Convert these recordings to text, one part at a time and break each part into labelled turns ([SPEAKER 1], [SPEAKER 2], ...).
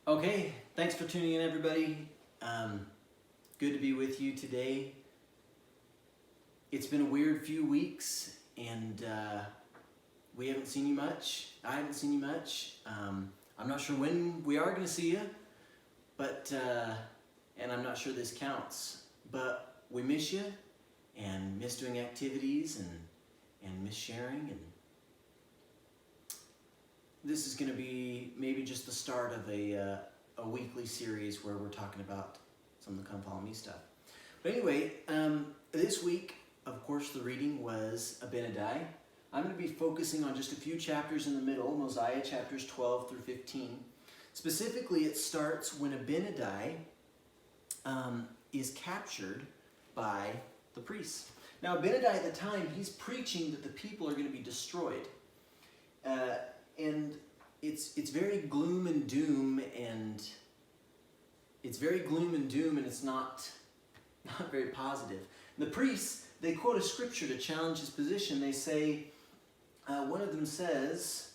[SPEAKER 1] Okay, thanks for tuning in, everybody. Good to be with you today. It's been a weird few weeks, and we haven't seen you much. I haven't seen you much. I'm not sure when we are going to see you, but and I'm not sure this counts. But we miss you, and miss doing activities, and miss sharing, and this is going to be maybe just the start of a weekly series where we're talking about some of the Come Follow Me stuff. But anyway, this week, of course, the reading was Abinadi. I'm going to be focusing on just a few chapters in the middle, Mosiah chapters 12 through 15. Specifically, it starts when Abinadi is captured by the priests. Now, Abinadi at the time, he's preaching that the people are going to be destroyed. And it's very gloom and doom, and it's not very positive. And the priests, they quote a scripture to challenge his position. They say, one of them says,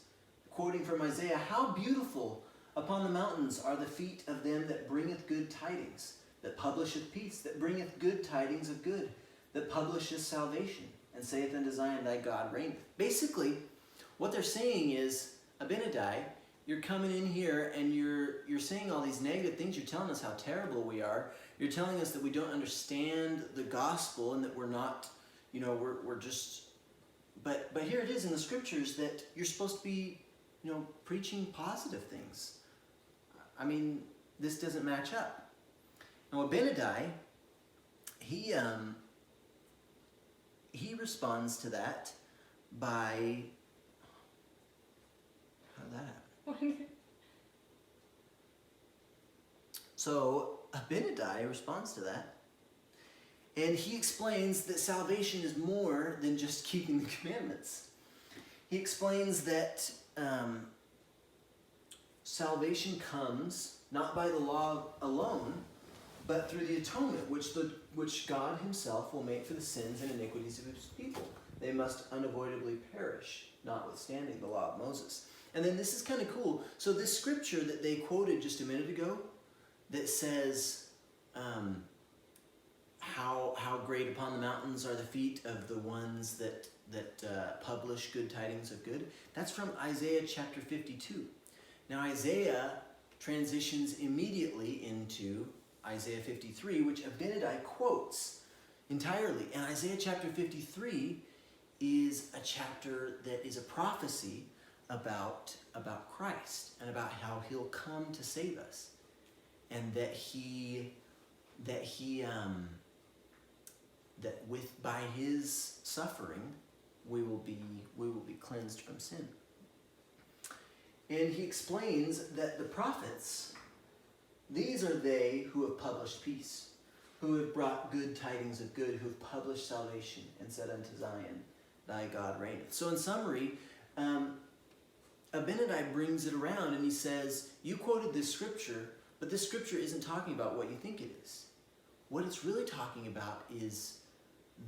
[SPEAKER 1] quoting from Isaiah, "How beautiful upon the mountains are the feet of them that bringeth good tidings, that publisheth peace, that bringeth good tidings of good, that publisheth salvation, and saith unto Zion, thy God reigneth." Basically, what they're saying is, Abinadi, you're coming in here and you're saying all these negative things. You're telling us how terrible we are. You're telling us that we don't understand the gospel and that we're not, we're just. But here it is in the scriptures that you're supposed to be, preaching positive things. I mean, this doesn't match up. Now, Abinadi, he responds to that by. How did that happen? So Abinadi responds to that, and he explains that salvation is more than just keeping the commandments. He explains that salvation comes not by the law alone, but through the atonement which God himself will make for the sins and iniquities of his people. They must unavoidably perish, notwithstanding the law of Moses. And then this is kind of cool. So this scripture that they quoted just a minute ago that says how great upon the mountains are the feet of the ones that publish good tidings of good, that's from Isaiah chapter 52. Now Isaiah transitions immediately into Isaiah 53, which Abinadi quotes entirely. And Isaiah chapter 53 is a chapter that is a prophecy about Christ and about how he'll come to save us, and that by his suffering we will be cleansed from sin. And he explains that the prophets, these are they who have published peace, who have brought good tidings of good, who have published salvation and said unto Zion, thy God reigneth. So in summary, Abinadi brings it around and he says, you quoted this scripture, but this scripture isn't talking about what you think it is. What it's really talking about is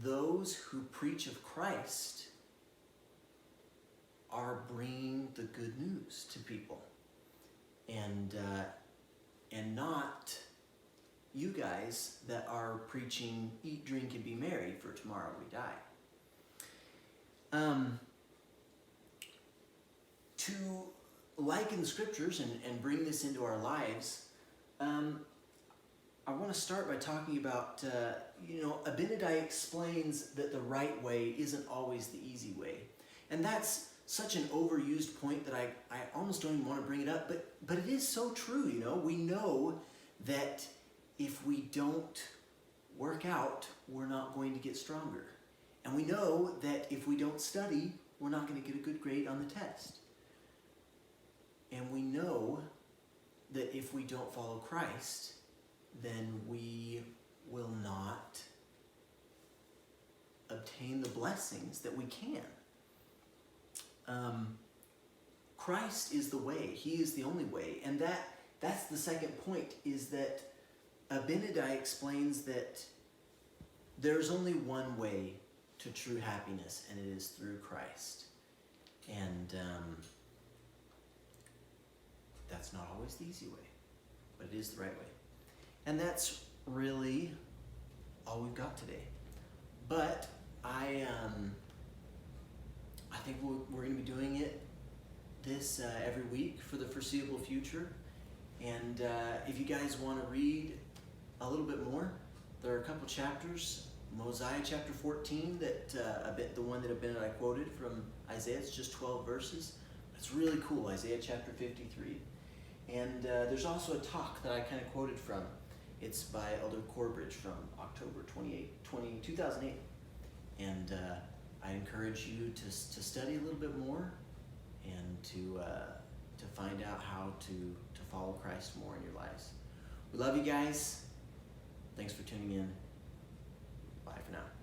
[SPEAKER 1] those who preach of Christ are bringing the good news to people, and not you guys that are preaching eat, drink, and be merry, for tomorrow we die. To liken the scriptures and bring this into our lives, I want to start by talking about, Abinadi explains that the right way isn't always the easy way. And that's such an overused point that I almost don't even want to bring it up, but it is so true, We know that if we don't work out, we're not going to get stronger. And we know that if we don't study, we're not going to get a good grade on the test. And we know that if we don't follow Christ, then we will not obtain the blessings that we can. Christ is the way. He is the only way. And that's the second point, is that Abinadi explains that there's only one way to true happiness, and it is through Christ. And that's not always the easy way. but it is the right way. And that's really all we've got today. But I think we're going to be doing this every week for the foreseeable future. And if you guys want to read a little bit more, there are a couple chapters. Mosiah chapter 14, the one that Abinadi quoted from Isaiah. It's just 12 verses. It's really cool, Isaiah chapter 53. And there's also a talk that I kind of quoted from. It's by Elder Corbridge from October 2008. And I encourage you to study a little bit more and to find out how to follow Christ more in your lives. We love you guys. Thanks for tuning in. Bye for now.